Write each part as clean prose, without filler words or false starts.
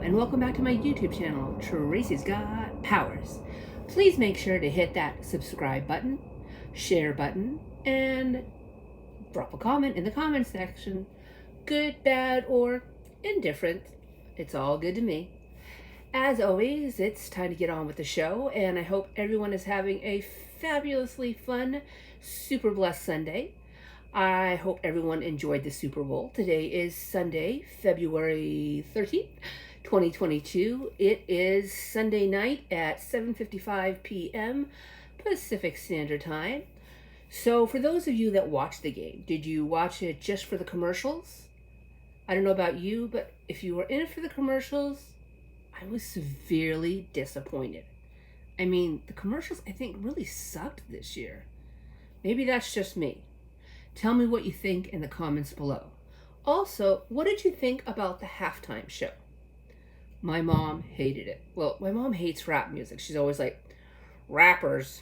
and welcome back to my YouTube channel, Tracy's Got Powers. Please make sure to hit that subscribe button, share button, and drop a comment in the comment section. Good, bad, or indifferent. It's all good to me. As always, it's time to get on with the show, and I hope everyone is having a fabulously fun, super blessed Sunday. I hope everyone enjoyed the Super Bowl. Today is Sunday, February 13th, 2022. It is Sunday night at 7:55 p.m. Pacific Standard Time. So for those of you that watched the game, did you watch it just for the commercials? I don't know about you, but if you were in it for the commercials, I was severely disappointed. I mean, the commercials, I think, really sucked this year. Maybe that's just me. Tell me what you think in the comments below. Also, what did you think about the halftime show? My mom hated it. Well, my mom hates rap music. She's always like, rappers,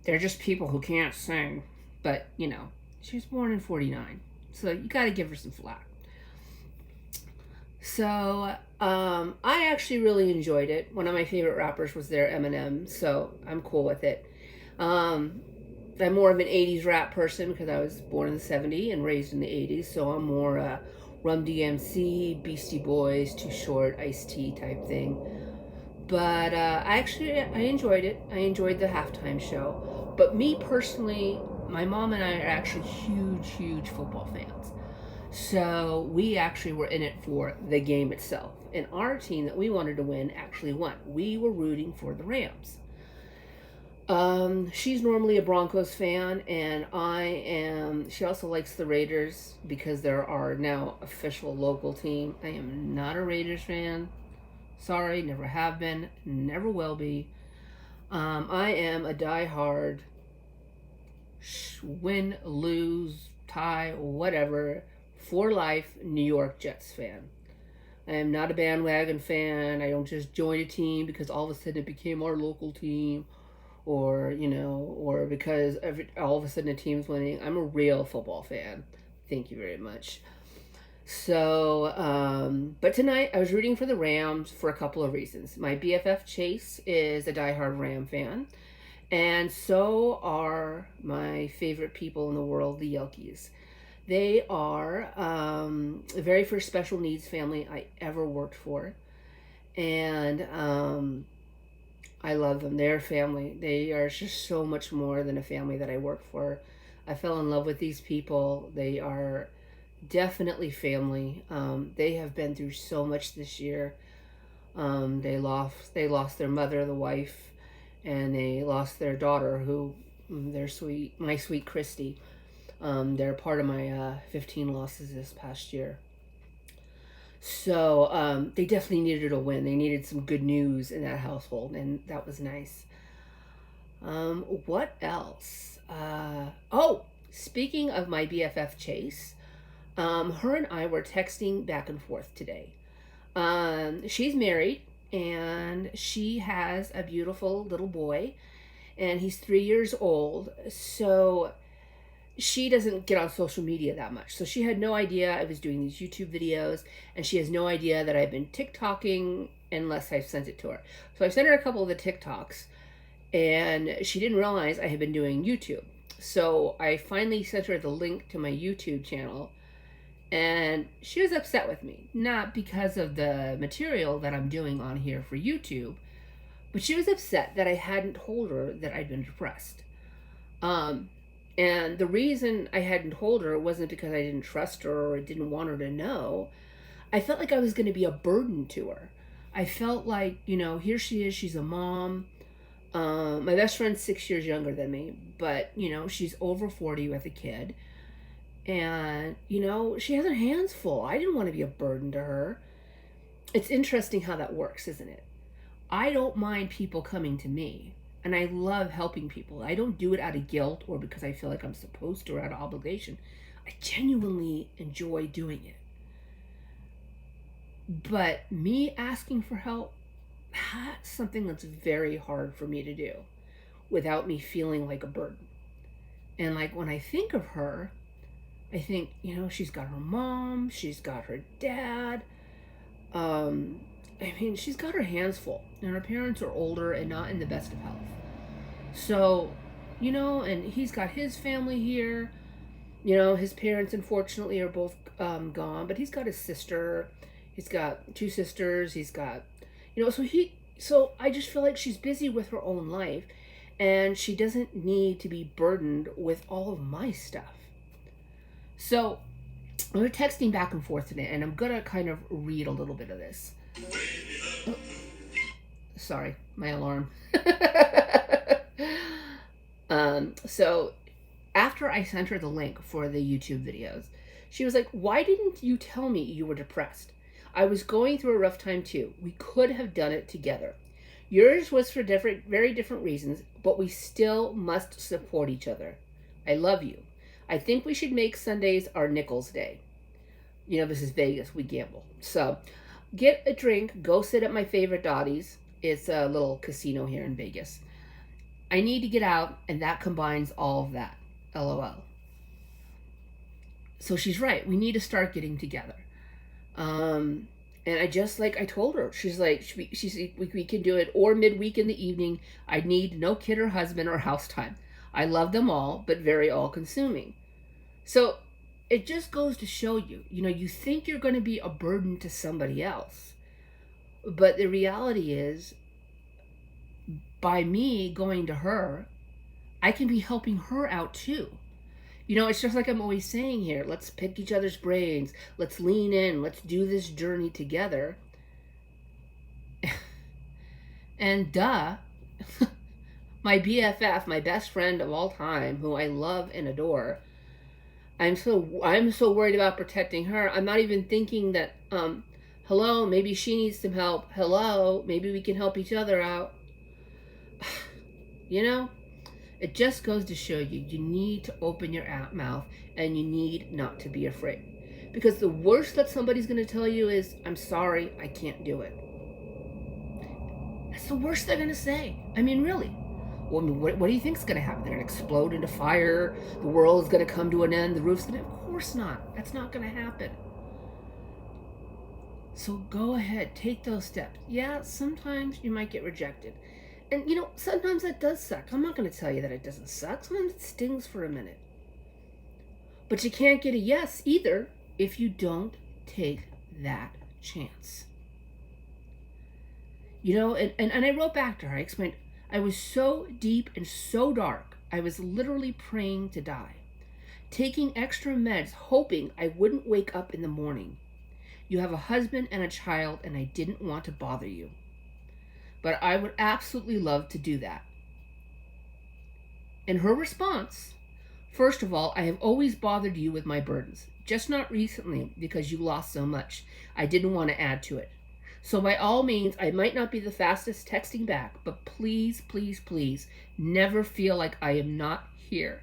they're just people who can't sing. But, you know, she was born in 49, so you got to give her some flack. So, I actually really enjoyed it. One of my favorite rappers was their Eminem, so I'm cool with it. I'm more of an 80s rap person because I was born in the 70s and raised in the 80s, so I'm more Run DMC, Beastie Boys, Too Short, Ice-T type thing. But I enjoyed it. I enjoyed the halftime show. But me personally, my mom and I are actually huge football fans. So we actually were in it for the game itself. And our team that we wanted to win actually won. We were rooting for the Rams. She's normally a Broncos fan, and she also likes the Raiders because they're our now official local team. I am not a Raiders fan. Sorry, never have been, never will be. I am a diehard win, lose, tie, whatever, for life New York Jets fan. I am not a bandwagon fan. I don't just join a team because all of a sudden it became our local team, or because all of a sudden a team's winning. I'm a real football fan. Thank you very much. So, but tonight I was rooting for the Rams for a couple of reasons. My BFF Chase is a diehard Ram fan, and so are my favorite people in the world, the Yelkies. They are the very first special needs family I ever worked for, and I love them. They're family. They are just so much more than a family that I work for. I fell in love with these people. They are definitely family. They have been through so much this year. They lost their mother, the wife, and they lost their daughter, who my sweet Christy. They're part of my 15 losses this past year. So they definitely needed a win. They needed some good news in that household, and that was nice. What else? Speaking of my BFF Chase, her and I were texting back and forth today. She's married, and she has a beautiful little boy, and he's 3 years old. So she doesn't get on social media that much. So she had no idea I was doing these YouTube videos, and she has no idea that I've been TikToking unless I've sent it to her. So I sent her a couple of the TikToks, and she didn't realize I had been doing YouTube. So I finally sent her the link to my YouTube channel, and she was upset with me. Not because of the material that I'm doing on here for YouTube, but she was upset that I hadn't told her that I'd been depressed. And the reason I hadn't told her wasn't because I didn't trust her or didn't want her to know. I felt like I was going to be a burden to her. I felt like, here she is, she's a mom. My best friend's 6 years younger than me, but, she's over 40 with a kid. And, she has her hands full. I didn't want to be a burden to her. It's interesting how that works, isn't it? I don't mind people coming to me. And I love helping people. I don't do it out of guilt or because I feel like I'm supposed to or out of obligation. I genuinely enjoy doing it. But me asking for help, that's something that's very hard for me to do without me feeling like a burden. And like when I think of her, I think, she's got her mom, she's got her dad. I mean, she's got her hands full, and her parents are older and not in the best of health. So, and he's got his family here. His parents, unfortunately, are both gone, but he's got his sister. He's got two sisters. He's got, so I just feel like she's busy with her own life, and she doesn't need to be burdened with all of my stuff. So we're texting back and forth today, and I'm going to kind of read a little bit of this. Oh, sorry, my alarm. So after I sent her the link for the YouTube videos, she was like, "Why didn't you tell me you were depressed? I was going through a rough time too. We could have done it together. Yours was for very different reasons, but we still must support each other. I love you. I think we should make Sundays our Nickels Day." This is Vegas. We gamble. So get a drink. Go sit at my favorite Dottie's. It's a little casino here in Vegas. I need to get out, and that combines all of that. LOL. So she's right. We need to start getting together. And I told her, she's like, we can do it, or midweek in the evening. I need no kid or husband or house time. I love them all, but very all-consuming. So it just goes to show you, you think you're going to be a burden to somebody else. But the reality is, by me going to her, I can be helping her out too. It's just like I'm always saying here, let's pick each other's brains. Let's lean in. Let's do this journey together. And my BFF, my best friend of all time, who I love and adore, I'm so worried about protecting her. I'm not even thinking that, hello, maybe she needs some help. Hello, maybe we can help each other out. It just goes to show you need to open your mouth, and you need not to be afraid. Because the worst that somebody's going to tell you is, "I'm sorry, I can't do it." That's the worst they're going to say. I mean, really. Well, what do you think is going to happen? They're going to explode into fire? The world is going to come to an end? The roof's going to... Of course not. That's not going to happen. So go ahead. Take those steps. Yeah, sometimes you might get rejected. And, sometimes that does suck. I'm not going to tell you that it doesn't suck. Sometimes it stings for a minute. But you can't get a yes either if you don't take that chance. And I wrote back to her. I explained, I was so deep and so dark. I was literally praying to die. Taking extra meds, hoping I wouldn't wake up in the morning. You have a husband and a child, and I didn't want to bother you. But I would absolutely love to do that. And her response, "First of all, I have always bothered you with my burdens, just not recently because you lost so much. I didn't want to add to it. So by all means, I might not be the fastest texting back, but please, please, please, never feel like I am not here.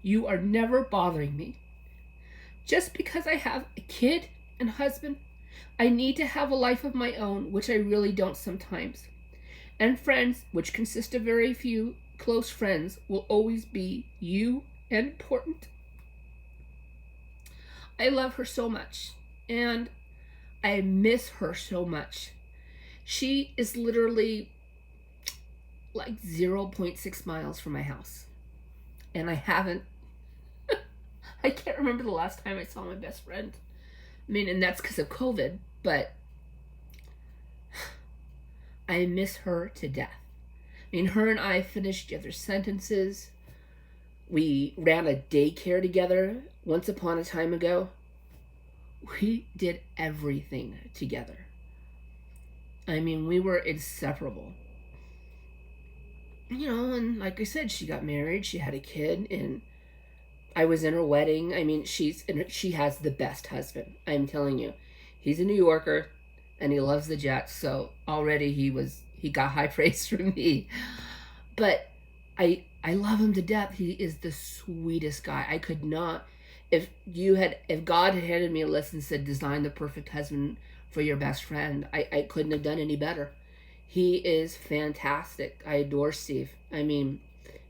You are never bothering me. Just because I have a kid and husband, I need to have a life of my own, which I really don't sometimes. And friends, which consist of very few close friends, will always be you and important. I love her so much, and I miss her so much. She is literally like 0.6 miles from my house. And I can't remember the last time I saw my best friend. I mean, and that's because of COVID, but I miss her to death. I mean, her and I finished each other's sentences. We ran a daycare together once upon a time ago. We did everything together. I mean, we were inseparable. And like I said, she got married, she had a kid, and I was in her wedding. I mean, she has the best husband. I'm telling you. He's a New Yorker, and he loves the Jets, so already he got high praise from me. But I love him to death. He is the sweetest guy. I could not, if God had handed me a list and said, design the perfect husband for your best friend, I couldn't have done any better. He is fantastic. I adore Steve. I mean,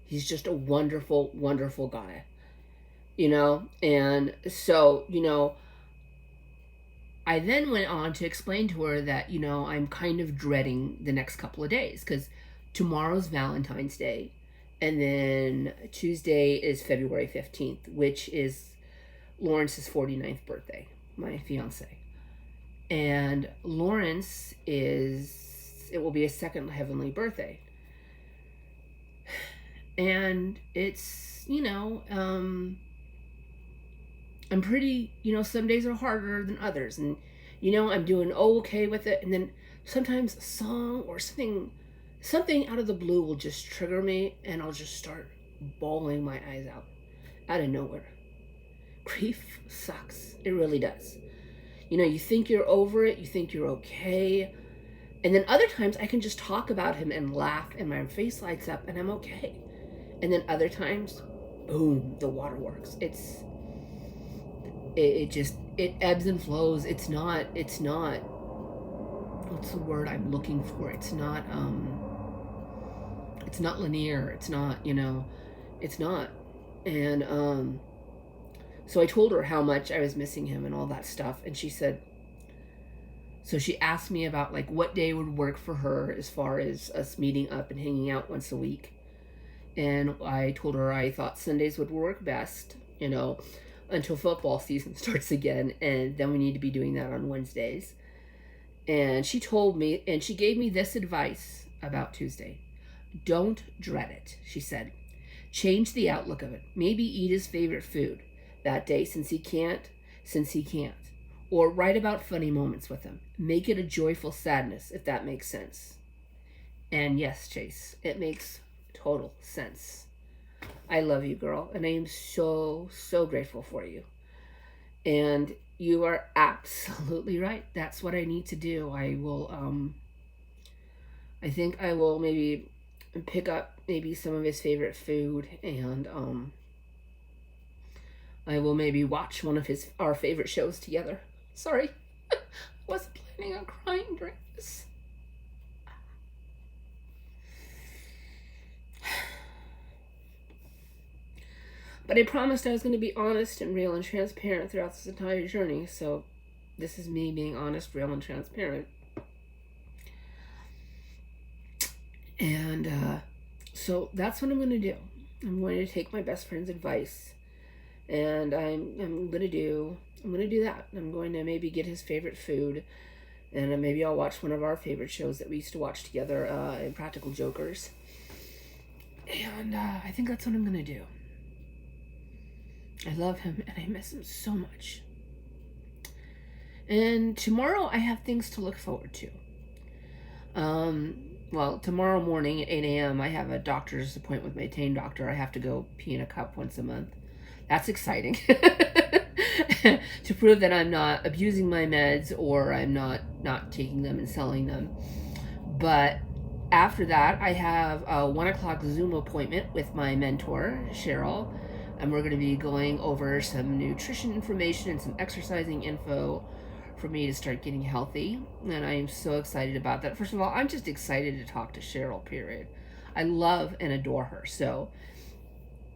he's just a wonderful, wonderful guy. And so, I then went on to explain to her that, I'm kind of dreading the next couple of days because tomorrow's Valentine's Day. And then Tuesday is February 15th, which is Lawrence's 49th birthday, my fiance. And Lawrence it will be his second heavenly birthday. And it's, I'm pretty, some days are harder than others. And, I'm doing okay with it. And then sometimes a song or something out of the blue will just trigger me and I'll just start bawling my eyes out of nowhere. Grief sucks. It really does. You think you're over it. You think you're okay. And then other times I can just talk about him and laugh and my face lights up and I'm okay. And then other times, boom, the waterworks. It ebbs and flows. It's not what's the word I'm looking for? It's not linear. It's not, it's not. And so I told her how much I was missing him and all that stuff, and she asked me about like what day would work for her as far as us meeting up and hanging out once a week. And I told her I thought Sundays would work best, until football season starts again, and then we need to be doing that on Wednesdays. And she told me, and she gave me this advice about Tuesday. Don't dread it, she said. Change the outlook of it. Maybe eat his favorite food that day since he can't. Or write about funny moments with him. Make it a joyful sadness, if that makes sense. And yes, Chase, it makes total sense. I love you, girl, and I am so, so grateful for you. And you are absolutely right. That's what I need to do. I think I will maybe pick up maybe some of his favorite food, and I will maybe watch one of our favorite shows together. Sorry, I wasn't planning on crying during this. But I promised I was going to be honest and real and transparent throughout this entire journey, so this is me being honest, real, and transparent. And so that's what I'm going to do. I'm going to take my best friend's advice, and I'm going to do that. I'm going to maybe get his favorite food, and maybe I'll watch one of our favorite shows that we used to watch together, Impractical Jokers. And I think that's what I'm going to do. I love him and I miss him so much. And tomorrow I have things to look forward to. Well, tomorrow morning at 8 a.m. I have a doctor's appointment with my pain doctor. I have to go pee in a cup once a month. That's exciting. To prove that I'm not abusing my meds or I'm not taking them and selling them. But after that, I have a 1 o'clock Zoom appointment with my mentor, Cheryl. And we're going to be going over some nutrition information and some exercising info for me to start getting healthy. And I am so excited about that. First of all, I'm just excited to talk to Cheryl, period. I love and adore her. So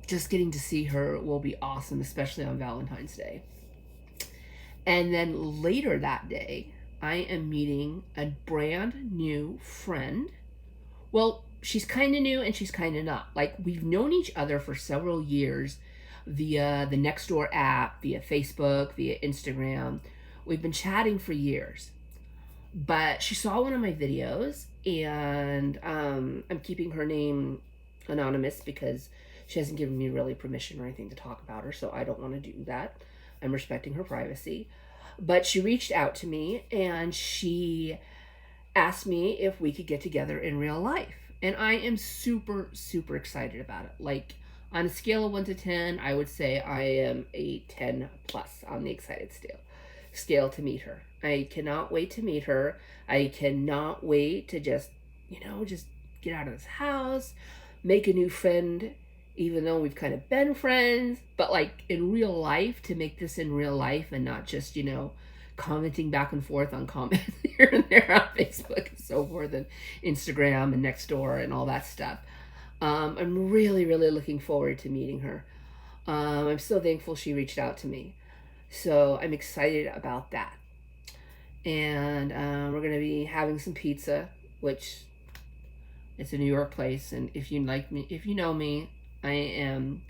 just getting to see her will be awesome, especially on Valentine's Day. And then later that day, I am meeting a brand new friend. Well, she's kind of new and she's kind of not. Like, we've known each other for several years via the Nextdoor app, via Facebook, via Instagram. We've been chatting for years. But she saw one of my videos, and I'm keeping her name anonymous because she hasn't given me really permission or anything to talk about her, so I don't want to do that. I'm respecting her privacy. But she reached out to me, and she asked me if we could get together in real life. And I am super, super excited about it. Like, on a scale of 1 to 10, I would say I am a 10 plus on the excited scale to meet her. I cannot wait to meet her. I cannot wait to just get out of this house, make a new friend, even though we've kind of been friends, but like in real life, to make this in real life and not just, commenting back and forth on comments here and there on Facebook and so forth, and Instagram and Nextdoor and all that stuff. I'm really, really looking forward to meeting her. I'm so thankful she reached out to me. So I'm excited about that. And we're going to be having some pizza, which it's a New York place. And if you like me, if you know me, I am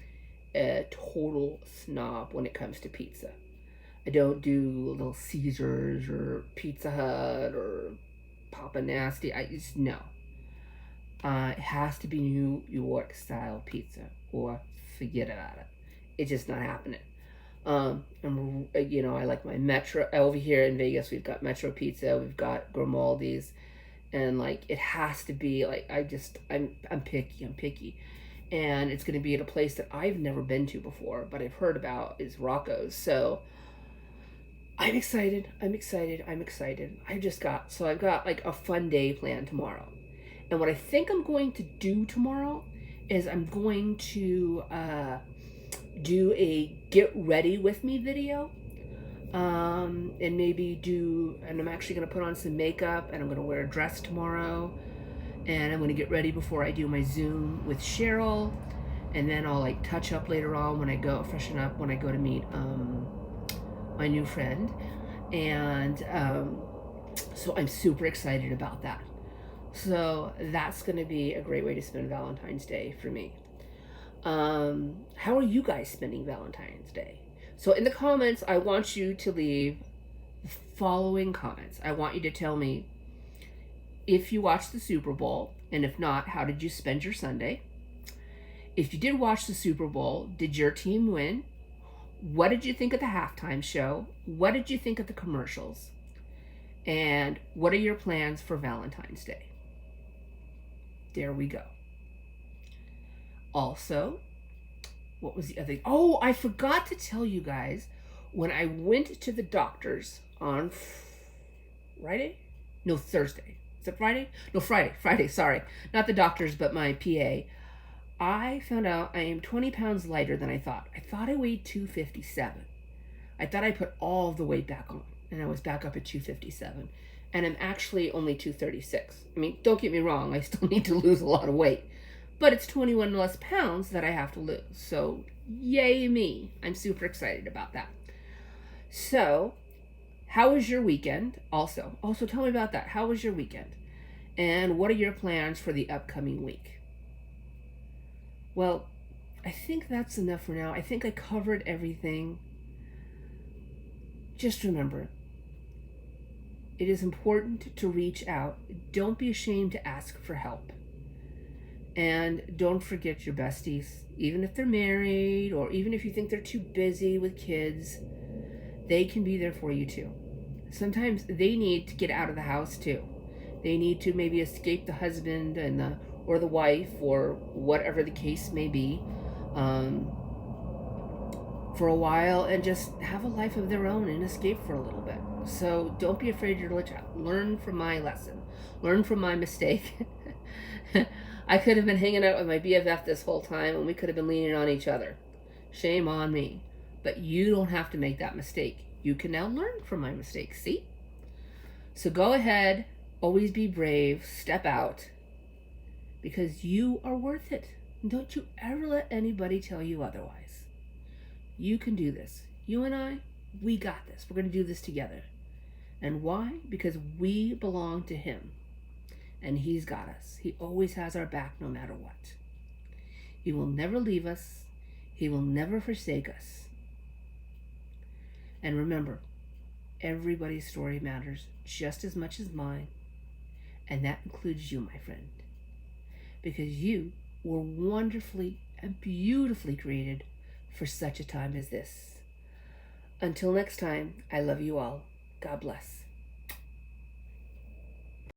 a total snob when it comes to pizza. I don't do Little Caesars or Pizza Hut or Papa Nasty. I just no. It has to be New York style pizza, or forget about it. It's just not happening. I like my Metro over here in Vegas. We've got Metro Pizza, we've got Grimaldi's, and like it has to be like I'm picky, and it's going to be at a place that I've never been to before, but I've heard about is Rocco's. So I'm excited. I've got like a fun day planned tomorrow. And what I think I'm going to do tomorrow is I'm going to do a get ready with me video. And I'm actually going to put on some makeup, and I'm going to wear a dress tomorrow. And I'm going to get ready before I do my Zoom with Cheryl. And then I'll like touch up later on when I go, freshen up when I go to meet my new friend. And so I'm super excited about that. So that's going to be a great way to spend Valentine's Day for me. How are you guys spending Valentine's Day? So in the comments, I want you to leave the following comments. I want you to tell me if you watched the Super Bowl, and if not, how did you spend your Sunday? If you did watch the Super Bowl, did your team win? What did you think of the halftime show? What did you think of the commercials? And what are your plans for Valentine's Day? There we go. Also, what was the other thing? Oh, I forgot to tell you guys, when I went to the doctor's on Friday? No, Thursday. Is it Friday? No, Friday, sorry. Not the doctor's, but my PA. I found out I am 20 pounds lighter than I thought. I thought I weighed 257. I thought I put all the weight back on, and I was back up at 257. And I'm actually only 236. I mean, don't get me wrong, I still need to lose a lot of weight. But it's 21 less pounds that I have to lose. So, yay me. I'm super excited about that. So, how was your weekend? Also, tell me about that. How was your weekend? And what are your plans for the upcoming week? Well, I think that's enough for now. I think I covered everything. Just remember, it is important to reach out. Don't be ashamed to ask for help. And don't forget your besties. Even if they're married, or even if you think they're too busy with kids, they can be there for you too. Sometimes they need to get out of the house too. They need to maybe escape the husband or the wife, or whatever the case may be, for a while, and just have a life of their own and escape for a little bit. So don't be afraid to reach out. Learn from my lesson. Learn from my mistake. I could have been hanging out with my BFF this whole time, and we could have been leaning on each other. Shame on me. But you don't have to make that mistake. You can now learn from my mistakes, see? So go ahead, always be brave, step out, because you are worth it. And don't you ever let anybody tell you otherwise. You can do this. You and I, we got this. We're going to do this together. And why? Because we belong to him. And he's got us. He always has our back no matter what. He will never leave us. He will never forsake us. And remember, everybody's story matters just as much as mine. And that includes you, my friend. Because you were wonderfully and beautifully created for such a time as this. Until next time, I love you all. God bless.